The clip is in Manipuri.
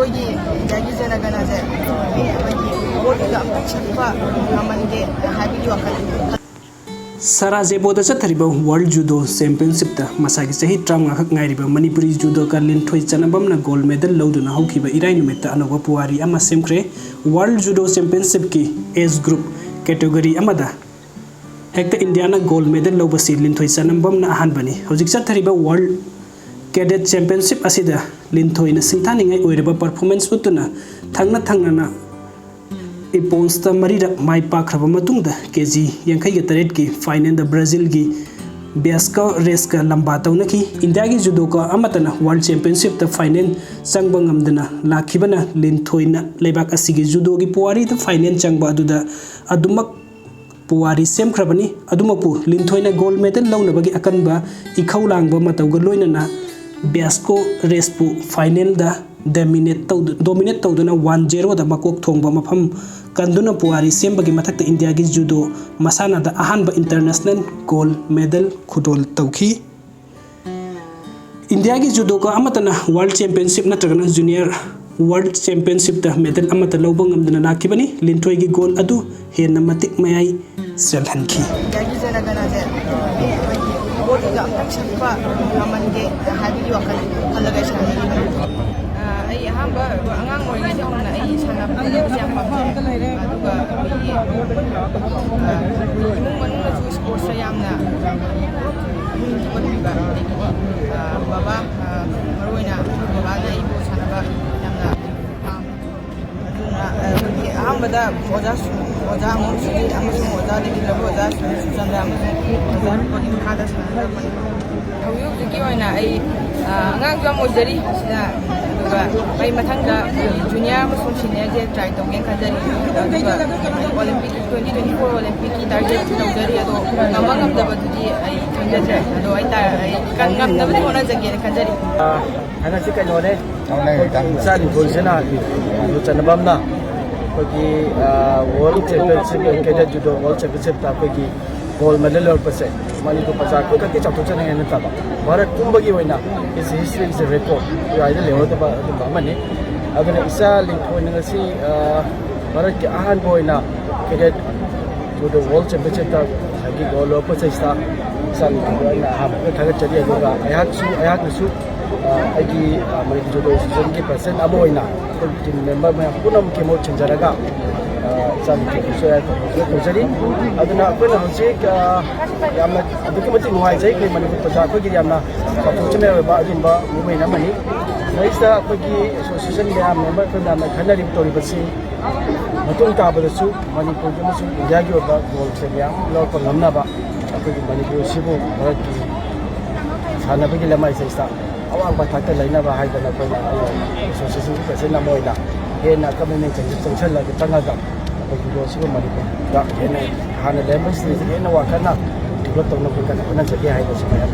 ꯑꯩꯈꯣꯏꯒꯤ ꯏꯟꯗꯤꯌꯥꯒꯤ ꯖꯅꯒꯅꯁꯦ ꯑꯩꯈꯣꯏꯒꯤ ꯕꯣꯗꯤꯒ ꯑꯝꯇ ꯆꯠꯄ ꯉꯝꯍꯟꯒꯦ ꯍꯥꯏꯕꯒꯤ ꯋꯥꯈꯜ ꯁꯔꯥꯖꯦꯕꯣꯗ ꯆꯠꯊꯔꯤꯕ ꯋꯥꯔꯜड ꯖꯨꯗꯣ ꯆꯦꯝꯄꯤꯌꯟशिꯞꯇ ꯃꯁꯥꯒꯤ ꯆꯍꯤ 35 ꯈꯛ ꯉꯥꯏꯔꯤꯕ ꯃꯅꯤꯄꯨꯔꯤ ꯖꯨꯗꯣꯀꯔ ꯂꯤꯟꯊꯣꯏ ꯆꯅꯕꯝꯅ ꯒꯣꯜ ꯃꯦꯗꯜ ꯂꯧꯗꯨꯅ ꯍꯧꯈꯤꯕ ꯏꯔꯥꯏ ꯅꯨꯃꯤꯠꯇ ꯑꯅꯧꯕ ꯄꯨꯋꯥꯔꯤ ꯑꯃ ꯁꯦꯝꯈ꯭ꯔꯦ꯫ ꯋꯥꯔꯜड ꯖꯨꯗꯣ ꯆꯦꯝꯄꯤꯌꯟशिꯞꯀꯤ ꯑꯦꯖ ꯒ꯭ꯔꯨꯞ ꯀꯦꯇꯦꯒꯣꯔꯤ ꯑꯃꯗ ꯍꯦꯛꯇ ꯏꯟꯗꯤꯌꯥꯅ ꯒꯣꯜ ꯃꯦꯗꯜ ꯂꯧꯕꯁꯤ ꯂꯤꯟꯊꯣꯏ ꯆꯅꯕꯝꯅ ꯑꯍꯥꯟꯕꯅꯤ꯫ ꯍꯧꯖꯤꯛ ꯆꯠꯊꯔꯤꯕ ꯋꯥꯔꯜड ꯀꯦꯗꯦꯠ ꯆꯦꯝꯄꯤꯌꯟशिꯞ ꯑꯁꯤꯗ ꯂꯤꯟꯊꯣꯏꯅ ꯁꯤꯡꯊꯥꯅꯤꯡꯉꯥꯏ ꯑꯣꯏꯔꯕ ꯄꯔꯐꯣꯔꯃꯦꯟꯁ ꯎꯠꯇꯨꯅ ꯊꯪꯅ ꯏꯄꯣꯟꯁꯇ 4ꯔꯛ ꯃꯥꯏ ꯄꯥꯛꯈ꯭ꯔꯕ ꯃꯇꯨꯡꯗ ꯀꯦꯖꯤ 58ꯒꯤ ꯐꯥꯏꯅꯦꯜꯗ ꯕ꯭ꯔꯥꯖꯤꯜꯒꯤ ꯕꯦꯁꯀ ꯔꯦꯁꯀ ꯂꯝꯕꯥ ꯇꯧꯅꯈꯤ꯫ ꯏꯟꯗꯤꯌꯥꯒꯤ ꯖꯨꯗꯣꯀꯔ ꯑꯃꯠꯇꯅ ꯋꯥꯔꯜड ꯆꯦꯝꯄꯤꯌꯟशिꯞꯇ ꯐꯥꯏꯅꯦꯜ ꯆꯪꯕ ꯉꯝꯗꯅ ꯂꯥꯛꯈꯤꯕꯅ ꯂꯤꯟꯊꯣꯏꯅ ꯂꯩꯕꯥꯛ ꯑꯁꯤꯒꯤ ꯖꯨꯗꯣꯒꯤ ꯄꯨꯋꯥꯔꯤꯗ ꯐꯥꯏꯅꯦꯜ ꯆꯪꯕ ꯑꯗꯨꯗ ꯑꯗꯨꯃꯛ ꯄꯨꯋꯥꯔꯤ ꯁꯦꯝꯈ꯭ꯔꯕꯅꯤ꯫ ꯑꯗꯨꯃꯛꯄꯨ ꯂꯤꯟꯊꯣꯏꯅ ꯒꯣꯜ ꯃꯦꯗꯜ ꯂꯧꯅꯕꯒꯤ ꯑꯀꯟꯕ ꯏꯈꯧ ꯂꯥꯡꯕ ꯃꯇꯧꯒ ꯂꯣꯏꯅꯅ ꯕꯦꯁꯀꯣ ꯔꯦꯁꯄꯨ ꯐꯥꯏꯅꯦꯜꯗ ꯗꯣꯃꯤꯅꯦꯠ ꯇꯧꯗꯨꯅ 1-0ꯗ ꯃꯀꯣꯛ ꯊꯣꯡꯕ ꯃꯐꯝ ꯀꯟꯗꯨꯅ ꯄꯨꯋꯥꯔꯤ ꯁꯦꯝꯕꯒꯤ ꯃꯊꯛꯇ ꯏꯟꯗꯤꯌꯥꯒꯤ ꯖꯨꯗꯣ ꯃꯁꯥꯟꯅꯗ ꯑꯍꯥꯟꯕ ꯏꯟꯇꯔꯅꯦꯁꯅꯦꯜ ꯒꯣꯜ ꯃꯦꯗꯜ ꯈꯨꯗꯣꯜ ꯇꯧꯈꯤ꯫ ꯏꯟꯗꯤꯌꯥꯒꯤ ꯖꯨꯗꯣꯀꯔ ꯑꯃꯠꯇꯅ ꯋꯥꯔꯜड ꯆꯦꯝꯄꯤꯌꯟशिꯞ ꯅꯠꯇ꯭ꯔꯒꯅ ꯖꯨꯅꯤꯌꯔ ꯋꯥꯔꯜड ꯆꯦꯝꯄꯤꯌꯟशिꯞꯇ ꯃꯦꯗꯜ ꯑꯃꯠꯇ ꯂꯧꯕ ꯉꯝꯗꯅ ꯂꯥꯛꯈꯤꯕꯅꯤ꯫ ꯂꯤꯟꯊꯣꯏꯒꯤ ꯒꯣꯜ ꯑꯗꯨ ꯍꯦꯟꯅ ꯃꯇꯤꯛ ꯃꯌꯥꯏ ꯆꯜꯍꯟꯈꯤ꯫ ꯏꯟꯗꯤꯌꯥꯒꯤ ꯖꯅꯒꯅꯁꯦ ꯑꯩꯈꯣꯏꯒꯤ ꯕꯣꯗꯤꯒ ꯑꯝꯇ ꯆꯠꯄ ꯉꯝꯍꯟꯒꯦ ꯍꯥꯏꯕꯒꯤ ꯋꯥꯈꯜ ꯈꯜꯂꯒ ꯁꯥꯟꯅꯔꯤꯕꯅꯤ꯫ ꯑꯩ ꯑꯍꯥꯟꯕ ꯑꯉꯥꯡ ꯑꯣꯏꯔꯤꯉꯩꯗ ꯍꯧꯅ ꯑꯩ ꯁꯥꯟꯅꯕꯁꯦ ꯌꯥꯝ ꯄꯥꯝꯖꯩ꯫ ꯑꯗꯨꯒ ꯑꯩꯈꯣꯏꯒꯤ ꯏꯃꯨꯡ ꯃꯅꯨꯡꯅꯁꯨ ꯁ꯭ꯄꯣꯔꯠꯁꯇ ꯌꯥꯝꯅ ꯄꯨꯛꯅꯤꯡ ꯊꯧꯒꯠꯄꯤꯕ ꯑꯗꯒꯤ ꯕꯕꯥ ꯃꯔꯨꯑꯣꯏꯅ ꯕꯕꯥꯅ ꯑꯩꯕꯨ ꯁꯥꯟꯅꯕ ꯌꯥꯝꯅ ꯄꯥꯝꯃꯤ꯫ ꯑꯗꯨꯅ ꯑꯩꯈꯣꯏꯒꯤ ꯑꯍꯥꯟꯕꯗ ꯑꯣꯖꯥ ꯑꯃꯣꯝ ꯁꯨꯖꯤꯠ ꯑꯃꯁꯨꯡ ꯑꯣꯖꯥ ꯂꯩꯈꯤꯗ꯭ꯔꯕ ꯑꯣꯖꯥ ꯁꯨꯆꯟꯗ꯭ꯔ ꯑꯃꯁꯨꯡ ꯑꯣꯖꯥ ꯔꯨꯄꯒꯤ ꯃꯈꯥꯗ ꯁꯥꯟꯅꯖꯔꯛꯄꯅꯤ꯫ ꯍꯧꯖꯤꯛ ꯍꯧꯖꯤꯛꯀꯤ ꯑꯣꯏꯅ ꯑꯩ ꯑꯉꯥꯡꯁꯨ ꯌꯥꯝ ꯑꯣꯏꯖꯔꯤ ꯁꯤꯗ, ꯑꯗꯨꯒ ꯑꯩ ꯃꯊꯪꯗ ꯖꯨꯅꯤꯌꯔ ꯑꯃꯁꯨꯡ ꯁꯤꯅꯤꯌꯔꯁꯦ ꯇ꯭ꯔꯥꯏ ꯇꯧꯒꯦꯅ ꯈꯟꯖꯔꯤ꯫ ꯑꯗꯨꯒ ꯑꯣꯂꯦꯝꯄꯤꯛ 2024 ꯑꯣꯂꯦꯝꯄꯤꯛꯀꯤ ꯇꯥꯔꯒꯦꯠ ꯇꯧꯖꯔꯤ, ꯑꯗꯣ ꯉꯝꯕ ꯉꯝꯗꯕꯗꯨꯗꯤ ꯑꯩ ꯈꯪꯖꯗ꯭ꯔꯦ꯫ ꯑꯗꯣ ꯑꯩ ꯉꯝꯅꯕꯗꯤ ꯍꯣꯠꯅꯖꯒꯦꯅ ꯈꯟꯖꯔꯤ꯫ ꯍꯟꯗꯛꯁꯤ ꯀꯩꯅꯣꯅꯦ, ꯏꯆꯥ ꯂꯤꯟꯊꯣꯏꯁꯤꯅ ꯆꯅꯕꯝꯅ ꯑꯩꯈꯣꯏꯒꯤ ꯋꯥꯔꯜड ꯆꯦꯝꯄꯤꯌꯟशिꯞ ꯀꯦꯗꯦꯠ ꯖꯨꯗꯣ ꯋꯥꯔꯜड ꯆꯦꯝꯄꯤꯌꯟशिꯞꯇ ꯑꯩꯈꯣꯏꯒꯤ ꯒꯣꯜ ꯃꯦꯗꯜ ꯂꯧꯔꯛꯄꯁꯦ ꯃꯅꯤꯄꯨꯔ ꯄ꯭ꯔꯖꯥ ꯈꯛꯇꯤ ꯆꯥꯎꯊꯣꯛꯆꯅꯤꯡꯉꯥꯏ ꯅꯠꯇꯕ ꯚꯥꯔꯠ ꯄꯨꯝꯕꯒꯤ ꯑꯣꯏꯅ ꯏꯁ ꯍꯤꯁꯇ꯭ꯔꯤ ꯏꯁ ꯑꯦ ꯔꯦꯀꯣꯔꯗ ꯌꯥꯏꯗ ꯂꯩꯍꯧꯒꯗꯕ ꯑꯗꯨꯝꯕ ꯑꯃꯅꯤ꯫ ꯑꯗꯨꯅ ꯏꯆꯥ ꯂꯤꯟꯊꯣꯏꯅ ꯉꯁꯤ ꯚꯥꯔꯠꯀꯤ ꯑꯍꯥꯟꯕ ꯑꯣꯏꯅ ꯀꯦꯗꯦꯠ ꯖꯨꯗꯣ ꯋꯥꯔꯜड ꯆꯦꯝꯄꯤꯌꯟशिꯞꯇ ꯉꯁꯥꯏꯒꯤ ꯒꯣꯜ ꯂꯧꯔꯛꯄꯁꯤꯗ ꯏꯆꯥ ꯂꯤꯟꯊꯣꯏꯗ ꯑꯩꯅ ꯑꯍꯥꯟꯕꯗ ꯊꯥꯒꯠꯆꯔꯤ꯫ ꯑꯗꯨꯒ ꯑꯩꯍꯥꯛꯅꯁꯨ ꯑꯩꯒꯤ ꯃꯅꯤꯄꯨꯔ ꯖꯨꯗꯣ ꯑꯦꯁꯣꯁꯤꯌꯦꯁꯟꯒꯤ ꯄ꯭ꯔꯁꯤꯗꯦꯟ ꯑꯃ ꯑꯣꯏꯅ ꯑꯩꯈꯣꯏ ꯇꯤꯝ ꯃꯦꯝꯕꯔ ꯃꯌꯥꯝ ꯄꯨꯝꯅꯃꯛꯀꯤ ꯃꯍꯨꯠ ꯁꯤꯟꯖꯔꯒ ꯏꯆꯥ ꯂꯤꯟꯊꯣꯏꯕꯨꯁꯨ ꯇꯧꯖꯔꯤ꯫ ꯑꯗꯨꯅ ꯑꯩꯈꯣꯏꯅ ꯍꯧꯖꯤꯛ ꯌꯥꯝꯅ ꯑꯗꯨꯛꯀꯤ ꯃꯇꯤꯛ ꯅꯨꯡꯉꯥꯏꯖꯩ꯫ ꯑꯩꯈꯣꯏ ꯃꯅꯤꯄꯨꯔ ꯄ꯭ꯔꯖꯥ ꯑꯩꯈꯣꯏꯒꯤ ꯌꯥꯝꯅ ꯆꯥꯎꯊꯣꯛꯆꯅꯤꯡꯉꯥꯏ ꯑꯣꯏꯕ ꯑꯗꯨꯒꯨꯝꯕ ꯃꯨꯚꯃꯦꯟ ꯑꯃꯅꯤ꯫ ꯃꯁꯤꯗ ꯑꯩꯈꯣꯏꯒꯤ ꯑꯦꯁꯣꯁꯤꯌꯦꯁꯟ ꯃꯌꯥꯝ ꯃꯦꯝꯕꯔ ꯑꯩꯈꯣꯏ ꯃꯌꯥꯝꯅ ꯈꯟꯅꯔꯤꯕ ꯇꯧꯔꯤꯕꯁꯤ ꯃꯇꯨꯡ ꯇꯥꯕꯗꯁꯨ ꯃꯅꯤꯄꯨꯔꯒꯤ ꯑꯃꯁꯨꯡ ꯏꯟꯗꯤꯌꯥꯒꯤ ꯑꯣꯏꯕ ꯒꯣꯜꯁꯦ ꯃꯌꯥꯝ ꯂꯧꯔꯛꯄ ꯉꯝꯅꯕ ꯑꯩꯈꯣꯏꯒꯤ ꯃꯅꯤꯄꯨꯔ ꯑꯁꯤꯕꯨ ꯚꯥꯔꯠꯀꯤ ꯁꯥꯟꯅꯕꯒꯤ ꯂꯝꯃꯥꯏꯁꯤꯗ ꯑꯋꯥꯡꯕ ꯊꯥꯛꯇ ꯂꯩꯅꯕ ꯍꯥꯏꯗꯅ ꯑꯩꯈꯣꯏꯅ ꯑꯦꯁꯣꯁꯤꯌꯦꯁꯟꯒꯤ ꯄ꯭ꯔꯁꯤꯗꯦꯟ ꯑꯃ ꯑꯣꯏꯅ ꯍꯦꯟꯅ ꯑꯀꯟꯕ ꯆꯪꯉꯒ ꯑꯩꯈꯣꯏꯒꯤ ꯖꯨꯗꯣꯁꯤꯕꯨ ꯃꯅꯤꯄꯨꯔꯗ ꯍꯦꯟꯅ ꯍꯥꯟꯅ ꯂꯩꯔꯝꯕ ꯁꯤꯗꯩꯁꯤ ꯍꯦꯟꯅ ꯋꯥꯡꯈꯠꯅ ꯗꯤꯕꯦꯂꯞ ꯇꯧꯅꯕ ꯀꯟꯅ ꯍꯣꯠꯅꯖꯒꯦ ꯍꯥꯏꯕꯁꯤ ꯃꯌꯥꯝ